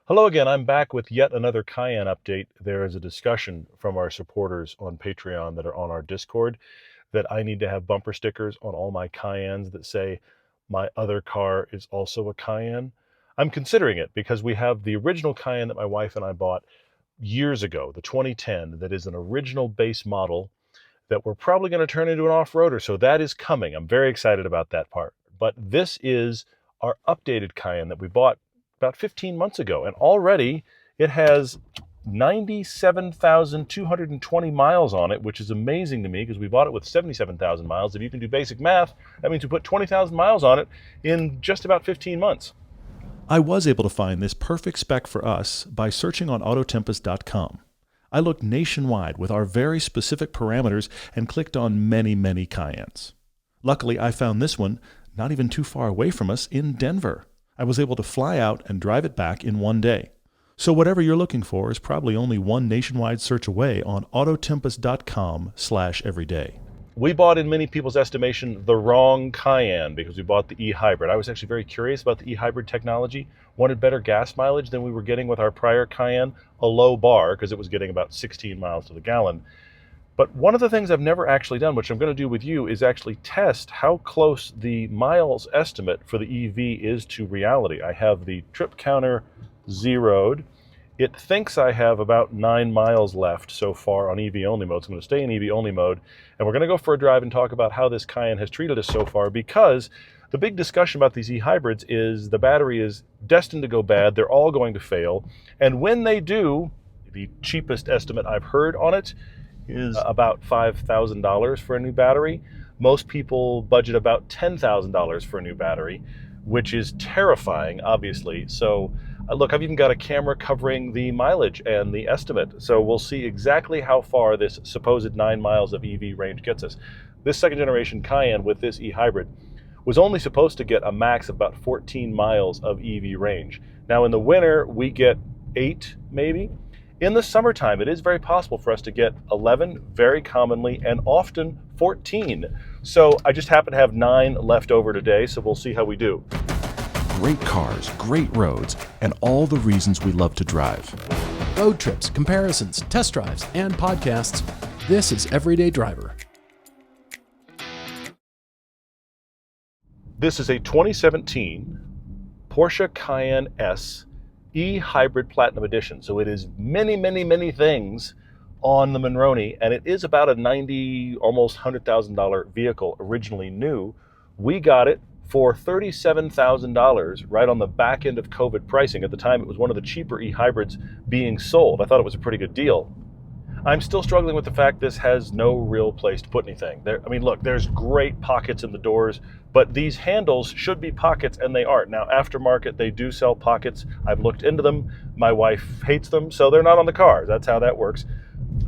Hello again, I'm back with yet another Cayenne update. There is a discussion from our supporters on Patreon that are on our Discord that I need to have bumper stickers on all my Cayennes that say, my other car is also a Cayenne. I'm considering it because we have the original Cayenne that my wife and I bought years ago, the 2010, that is an original base model that we're probably going to turn into an off-roader. So that is coming. I'm very excited about that part. But this is our updated Cayenne that we bought about 15 months ago. And already it has 97,220 miles on it, which is amazing to me because we bought it with 77,000 miles. If you can do basic math, that means we put 20,000 miles on it in just about 15 months. I was able to find this perfect spec for us by searching on Autotempest.com. I looked nationwide with our very specific parameters and clicked on many Cayennes. Luckily, I found this one not even too far away from us in Denver. I was able to fly out and drive it back in one day. So whatever you're looking for is probably only one nationwide search away on Autotempest.com/everyday. We bought, in many people's estimation, the wrong Cayenne because we bought the e-hybrid. I was actually very curious about the e-hybrid technology, wanted better gas mileage than we were getting with our prior Cayenne, a low bar because it was getting about 16 miles to the gallon. But one of the things I've never actually done, which I'm going to do with you, is actually test how close the miles estimate for the EV is to reality. I have the trip counter zeroed. It thinks I have about 9 miles left so far on EV only mode. So I'm going to stay in EV only mode, and we're going to go for a drive and talk about how this Cayenne has treated us so far, because the big discussion about these e-hybrids is the battery is destined to go bad. They're all going to fail. And when they do, the cheapest estimate I've heard on it is about $5,000 for a new battery. Most people budget about $10,000 for a new battery, which is terrifying, obviously. So look, I've even got a camera covering the mileage and the estimate. So we'll see exactly how far this supposed 9 miles of EV range gets us. This second generation Cayenne with this e-hybrid was only supposed to get a max of about 14 miles of EV range. Now in the winter, we get 8 maybe. In the summertime, it is very possible for us to get 11, very commonly, and often 14. So I just happen to have 9 left over today, so we'll see how we do. Great cars, great roads, and all the reasons we love to drive. Road trips, comparisons, test drives, and podcasts. This is Everyday Driver. This is a 2017 Porsche Cayenne S e-hybrid Platinum Edition. So it is many things on the Monroney, and it is about a $90,000, almost $100,000 vehicle, originally new. We got it for $37,000 right on the back end of COVID pricing. At the time, it was one of the cheaper e-hybrids being sold. I thought it was a pretty good deal. I'm still struggling with the fact this has no real place to put anything. Look, there's great pockets in the doors, but these handles should be pockets, and they aren't. Now, aftermarket, they do sell pockets. I've looked into them. My wife hates them, so they're not on the car. That's how that works.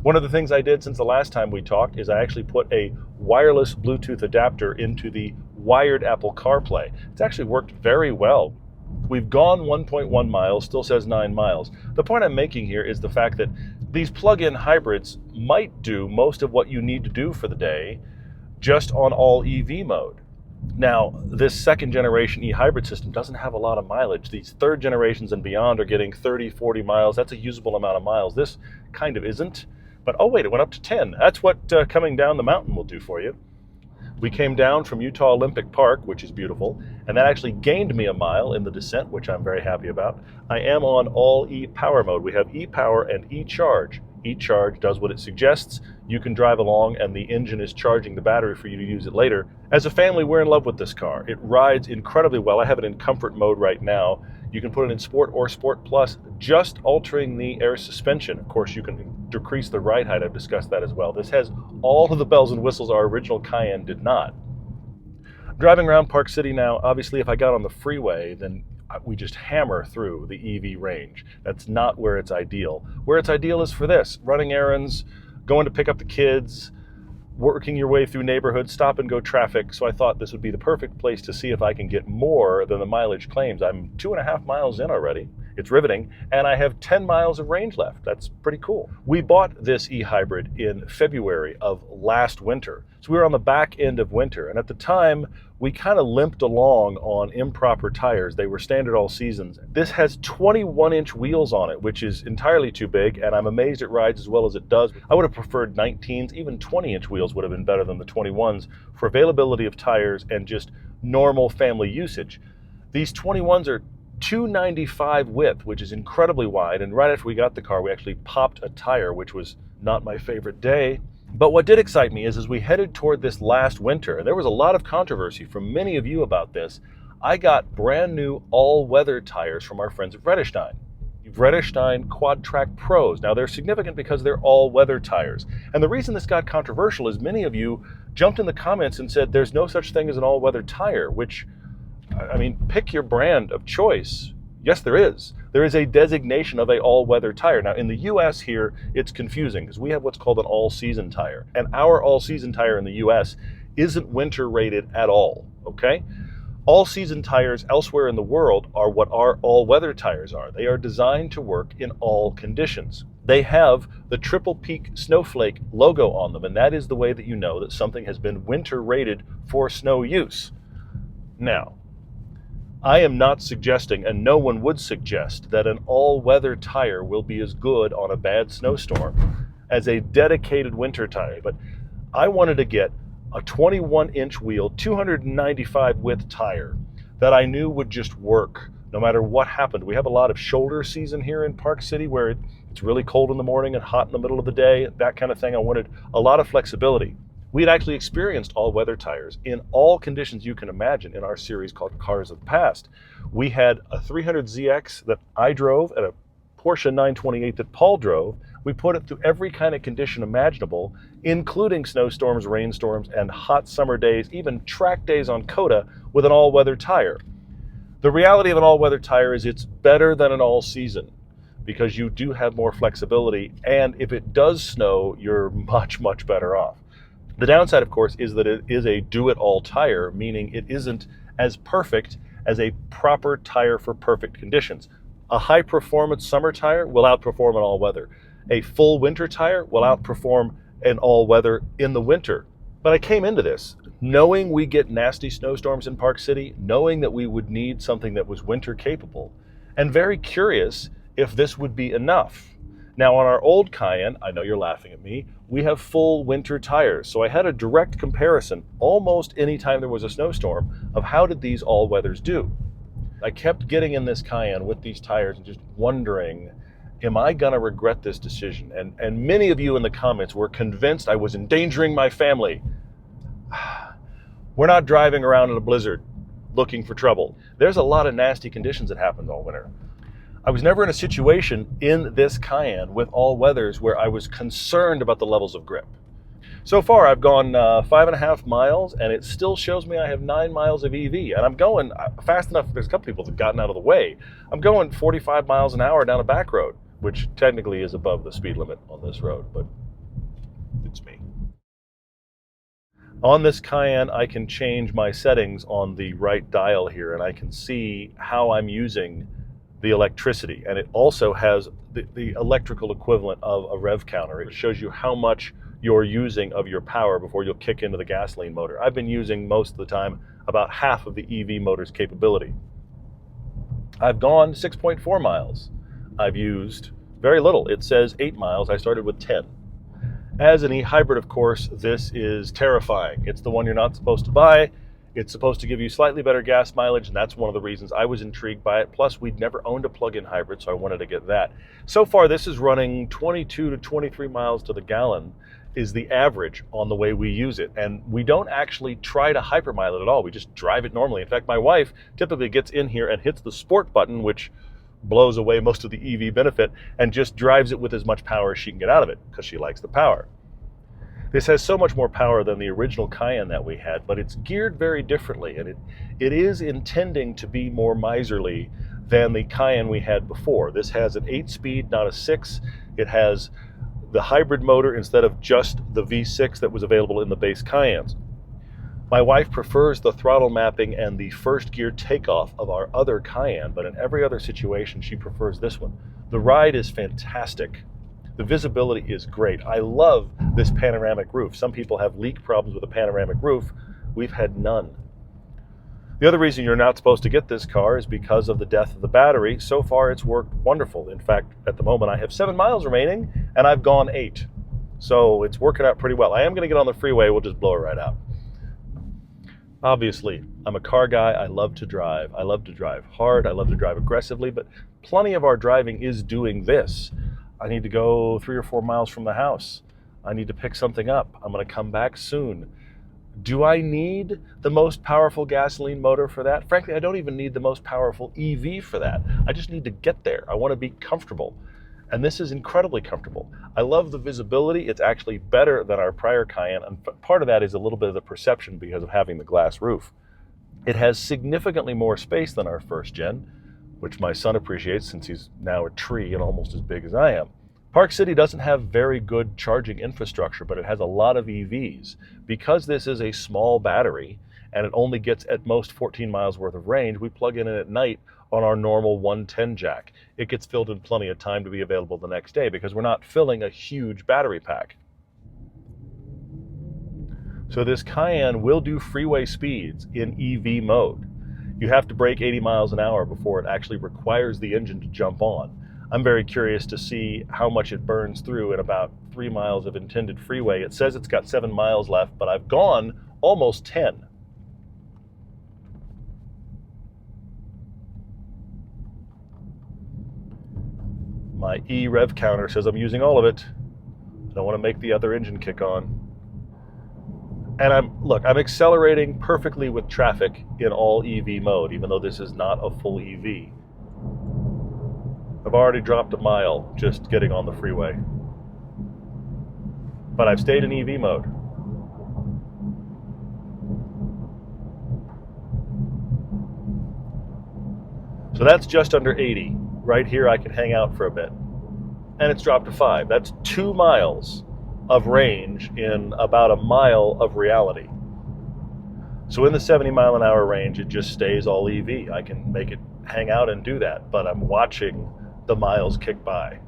One of the things I did since the last time we talked is I actually put a wireless Bluetooth adapter into the wired Apple CarPlay. It's actually worked very well. We've gone 1.1 miles, still says 9 miles. The point I'm making here is the fact that these plug-in hybrids might do most of what you need to do for the day just on all EV mode. Now, this second generation e-hybrid system doesn't have a lot of mileage. These third generations and beyond are getting 30, 40 miles. That's a usable amount of miles. This kind of isn't. But oh wait, it went up to 10. That's what coming down the mountain will do for you. We came down from Utah Olympic Park, which is beautiful, and that actually gained me a mile in the descent, which I'm very happy about. I am on all e-power mode. We have e-power and e-charge. E-charge does what it suggests. You can drive along and the engine is charging the battery for you to use it later. As a family, we're in love with this car. It rides incredibly well. I have it in comfort mode right now. You can put it in Sport or Sport Plus, just altering the air suspension. Of course, you can decrease the ride height. I've discussed that as well. This has all of the bells and whistles our original Cayenne did not. I'm driving around Park City now. Obviously, if I got on the freeway, then we just hammer through the EV range. That's not where it's ideal. Where it's ideal is for this: running errands, going to pick up the kids, working your way through neighborhoods, stop and go traffic. So I thought this would be the perfect place to see if I can get more than the mileage claims. I'm 2.5 miles in already, It's riveting, and I have 10 miles of range left. That's pretty cool. We bought this e-hybrid in February of last winter. So we were on the back end of winter, and at the time, we kind of limped along on improper tires. They were standard all seasons. This has 21-inch wheels on it, which is entirely too big, and I'm amazed it rides as well as it does. I would have preferred 19s, even 20-inch wheels would have been better than the 21s for availability of tires and just normal family usage. These 21s are 295 width, which is incredibly wide, and right after we got the car, we actually popped a tire, which was not my favorite day. But what did excite me is as we headed toward this last winter, and there was a lot of controversy from many of you about this, I got brand new all-weather tires from our friends at Vredestein. Vredestein Quad Track Pros. Now they're significant because they're all-weather tires. And the reason this got controversial is many of you jumped in the comments and said there's no such thing as an all-weather tire, which, I mean, pick your brand of choice. Yes, there is. There is a designation of an all-weather tire. Now, in the US here, it's confusing because we have what's called an all-season tire. And our all-season tire in the US isn't winter rated at all, okay? All-season tires elsewhere in the world are what our all-weather tires are. They are designed to work in all conditions. They have the Triple Peak Snowflake logo on them, and that is the way that you know that something has been winter rated for snow use. Now, I am not suggesting, and no one would suggest, that an all-weather tire will be as good on a bad snowstorm as a dedicated winter tire. But I wanted to get a 21-inch wheel, 295 width tire that I knew would just work no matter what happened. We have a lot of shoulder season here in Park City where it's really cold in the morning and hot in the middle of the day, that kind of thing. I wanted a lot of flexibility. We had actually experienced all-weather tires in all conditions you can imagine in our series called Cars of the Past. We had a 300ZX that I drove and a Porsche 928 that Paul drove. We put it through every kind of condition imaginable, including snowstorms, rainstorms, and hot summer days, even track days on COTA with an all-weather tire. The reality of an all-weather tire is it's better than an all-season because you do have more flexibility, and if it does snow, you're much, much better off. The downside, of course, is that it is a do-it-all tire, meaning it isn't as perfect as a proper tire for perfect conditions. A high-performance summer tire will outperform an all-weather. A full winter tire will outperform an all-weather in the winter. But I came into this knowing we get nasty snowstorms in Park City, knowing that we would need something that was winter capable, and very curious if this would be enough. Now on our old Cayenne, I know you're laughing at me, we have full winter tires. So I had a direct comparison almost any time there was a snowstorm of how did these all-weathers do. I kept getting in this Cayenne with these tires and just wondering, am I gonna regret this decision? And many of you in the comments were convinced I was endangering my family. We're not driving around in a blizzard looking for trouble. There's a lot of nasty conditions that happen all winter. I was never in a situation in this Cayenne with all weathers where I was concerned about the levels of grip. So far, I've gone 5.5 miles, and it still shows me I have 9 miles of EV, and I'm going fast enough. There's a couple people that have gotten out of the way. I'm going 45 miles an hour down a back road, which technically is above the speed limit on this road, but it's me. On this Cayenne, I can change my settings on the right dial here, and I can see how I'm using the electricity, and it also has the electrical equivalent of a rev counter. It shows you how much you're using of your power before you'll kick into the gasoline motor. I've been using most of the time about half of the EV motor's capability. I've gone 6.4 miles. I've used very little. It says 8 miles. I started with 10. As an e-hybrid, of course, this is terrifying. It's the one you're not supposed to buy. It's supposed to give you slightly better gas mileage, and that's one of the reasons I was intrigued by it. Plus, we'd never owned a plug-in hybrid, so I wanted to get that. So far, this is running 22 to 23 miles to the gallon is the average on the way we use it. And we don't actually try to hypermile it at all. We just drive it normally. In fact, my wife typically gets in here and hits the sport button, which blows away most of the EV benefit, and just drives it with as much power as she can get out of it because she likes the power. This has so much more power than the original Cayenne that we had, but it's geared very differently, and it is intending to be more miserly than the Cayenne we had before. This has an 8-speed, not a 6. It has the hybrid motor instead of just the V6 that was available in the base Cayennes. My wife prefers the throttle mapping and the first gear takeoff of our other Cayenne, but in every other situation, she prefers this one. The ride is fantastic. The visibility is great. I love this panoramic roof. Some people have leak problems with a panoramic roof. We've had none. The other reason you're not supposed to get this car is because of the death of the battery. So far, it's worked wonderful. In fact, at the moment, I have 7 miles remaining, and I've gone 8. So it's working out pretty well. I am going to get on the freeway. We'll just blow it right out. Obviously, I'm a car guy. I love to drive. I love to drive hard. I love to drive aggressively, but plenty of our driving is doing this. I need to go 3 or 4 miles from the house. I need to pick something up. I'm going to come back soon. Do I need the most powerful gasoline motor for that? Frankly, I don't even need the most powerful EV for that. I just need to get there. I want to be comfortable. And this is incredibly comfortable. I love the visibility. It's actually better than our prior Cayenne. And part of that is a little bit of the perception because of having the glass roof. It has significantly more space than our first gen, which my son appreciates since he's now a tree and almost as big as I am. Park City doesn't have very good charging infrastructure, but it has a lot of EVs. Because this is a small battery and it only gets at most 14 miles worth of range, we plug in it at night on our normal 110 jack. It gets filled in plenty of time to be available the next day because we're not filling a huge battery pack. So this Cayenne will do freeway speeds in EV mode. You have to brake 80 miles an hour before it actually requires the engine to jump on. I'm very curious to see how much it burns through in about 3 miles of intended freeway. It says it's got 7 miles left, but I've gone almost 10. My E-rev counter says I'm using all of it. I don't want to make the other engine kick on. And I'm accelerating perfectly with traffic in all EV mode, even though this is not a full EV. I've already dropped a mile just getting on the freeway. But I've stayed in EV mode. So that's just under 80. Right here I can hang out for a bit. And it's dropped to 5. That's 2 miles of range in about a mile of reality. So in the 70 mile an hour range, it just stays all EV. I can make it hang out and do that, but I'm watching the miles kick by.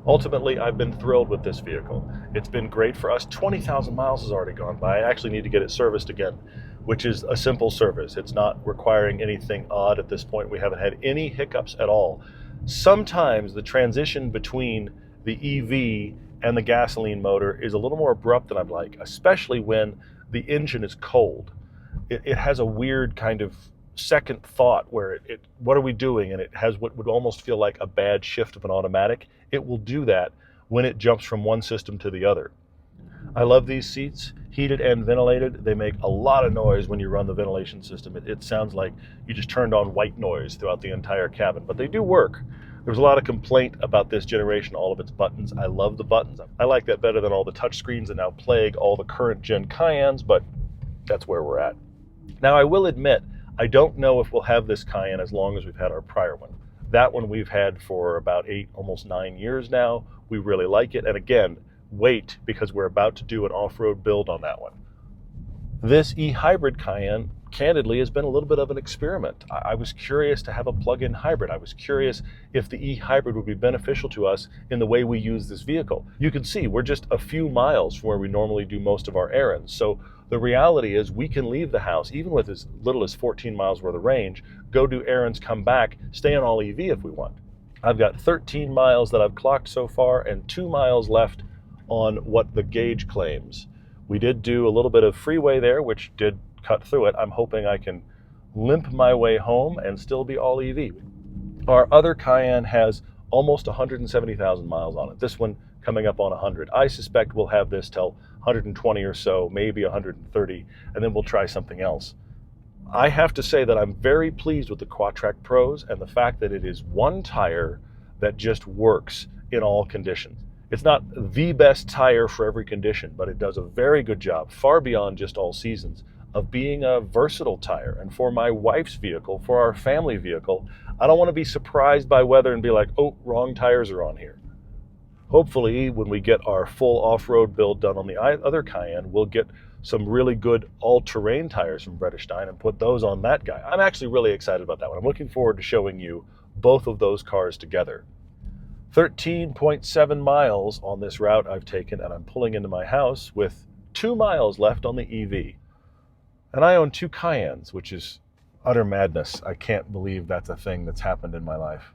Ultimately, I've been thrilled with this vehicle. It's been great for us. 20,000 miles has already gone by. I actually need to get it serviced again, which is a simple service. It's not requiring anything odd at this point. We haven't had any hiccups at all. Sometimes the transition between the EV and the gasoline motor is a little more abrupt than I'd like, especially when the engine is cold. It has a weird kind of second thought where what are we doing? And it has what would almost feel like a bad shift of an automatic. It will do that when it jumps from one system to the other. I love these seats, heated and ventilated. They make a lot of noise when you run the ventilation system. It sounds like you just turned on white noise throughout the entire cabin, but they do work. There was a lot of complaint about this generation, all of its buttons. I love the buttons. I like that better than all the touch screens that now plague all the current gen Cayennes, but that's where we're at. Now, I will admit, I don't know if we'll have this Cayenne as long as we've had our prior one. That one we've had for about 8, almost 9 years now. We really like it. And again, wait, because we're about to do an off-road build on that one. This e-hybrid Cayenne, candidly, has been a little bit of an experiment. I was curious to have a plug-in hybrid. I was curious if the e-hybrid would be beneficial to us in the way we use this vehicle. You can see we're just a few miles from where we normally do most of our errands. So the reality is we can leave the house, even with as little as 14 miles worth of range, go do errands, come back, stay on all EV if we want. I've got 13 miles that I've clocked so far and 2 miles left on what the gauge claims. We did do a little bit of freeway there, which did cut through it. I'm hoping I can limp my way home and still be all EV. Our other Cayenne has almost 170,000 miles on it. This one coming up on 100. I suspect we'll have this till 120 or so, maybe 130, and then we'll try something else. I have to say that I'm very pleased with the Quatrac Pros and the fact that it is one tire that just works in all conditions. It's not the best tire for every condition, but it does a very good job, far beyond just all seasons, of being a versatile tire. And for my wife's vehicle, for our family vehicle, I don't want to be surprised by weather and be like, oh, wrong tires are on here. Hopefully, when we get our full off-road build done on the other Cayenne, we'll get some really good all-terrain tires from Bredestein and put those on that guy. I'm actually really excited about that one. I'm looking forward to showing you both of those cars together. 13.7 miles on this route I've taken, and I'm pulling into my house with 2 miles left on the EV. And I own 2 Cayennes, which is utter madness. I can't believe that's a thing that's happened in my life.